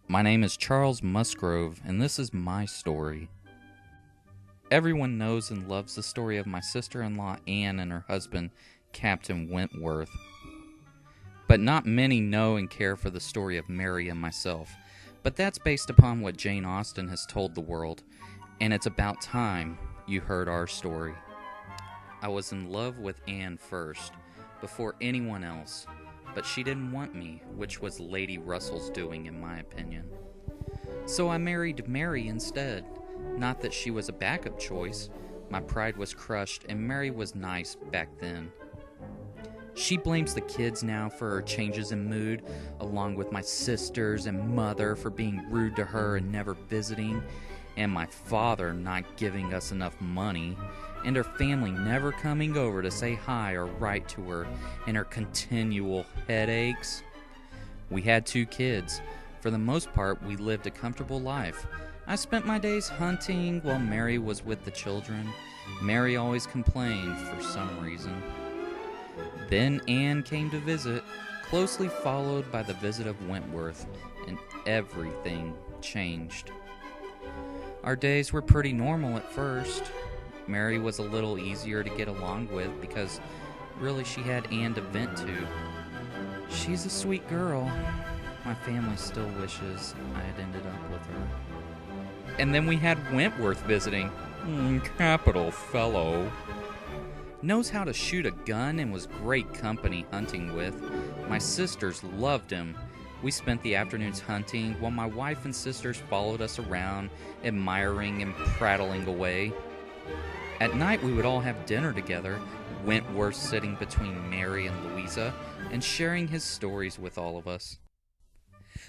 My name is Charles Musgrove, and this is my story. Everyone knows and loves the story of my sister-in-law Anne and her husband, Captain Wentworth. But not many know and care for the story of Mary and myself. But that's based upon what Jane Austen has told the world, and it's about time you heard our story. I was in love with Anne first, before anyone else, but she didn't want me, which was Lady Russell's doing in my opinion. So I married Mary instead. Not that she was a backup choice. My pride was crushed, and Mary was nice back then. She blames the kids now for her changes in mood, along with my sisters and mother for being rude to her and never visiting, and my father not giving us enough money, and her family never coming over to say hi or write to her, and her continual headaches. We had 2 kids. For the most part, we lived a comfortable life. I spent my days hunting while Mary was with the children. Mary always complained for some reason. Then Anne came to visit, closely followed by the visit of Wentworth, and everything changed. Our days were pretty normal at first. Mary was a little easier to get along with because really she had Anne to vent to. She's a sweet girl. My family still wishes I had ended up with her. And then we had Wentworth visiting. Capital fellow. Knows how to shoot a gun and was great company hunting with. My sisters loved him. We spent the afternoons hunting while my wife and sisters followed us around, admiring and prattling away. At night we would all have dinner together, Wentworth sitting between Mary and Louisa and sharing his stories with all of us.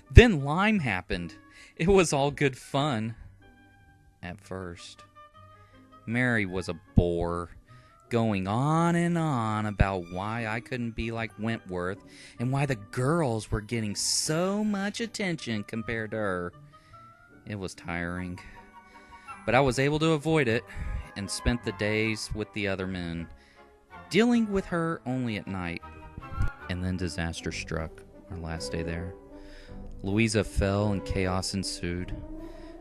Then Lyme happened. It was all good fun. At first. Mary was a bore, going on and on about why I couldn't be like Wentworth and why the girls were getting so much attention compared to her. It was tiring. But I was able to avoid it and spent the days with the other men, dealing with her only at night. And then disaster struck, our last day there. Louisa fell and chaos ensued.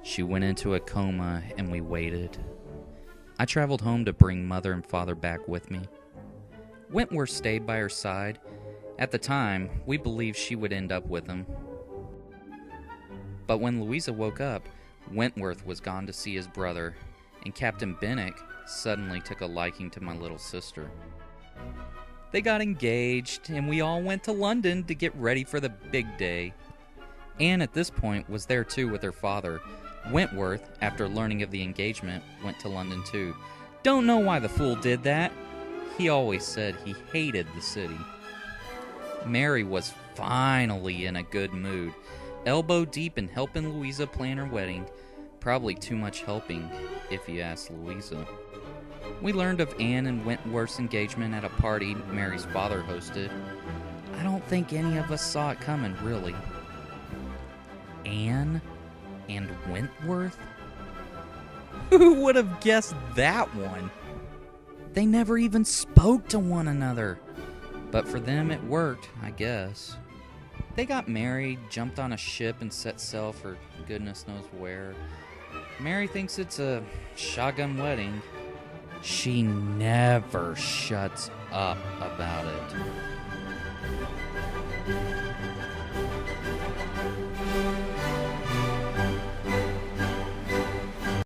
She went into a coma and we waited. I traveled home to bring mother and father back with me. Wentworth stayed by her side. At the time, we believed she would end up with him. But when Louisa woke up, Wentworth was gone to see his brother, and Captain Benwick suddenly took a liking to my little sister. They got engaged, and we all went to London to get ready for the big day. Anne at this point was there too with her father. Wentworth, after learning of the engagement, went to London too. Don't know why the fool did that. He always said he hated the city. Mary was finally in a good mood, elbow deep in helping Louisa plan her wedding. Probably too much helping, if you ask Louisa. We learned of Anne and Wentworth's engagement at a party Mary's father hosted. I don't think any of us saw it coming, really. Anne and Wentworth? Who would have guessed that one? They never even spoke to one another. But for them it worked, I guess. They got married, jumped on a ship, and set sail for goodness knows where. Mary thinks it's a shotgun wedding. She never shuts up about it.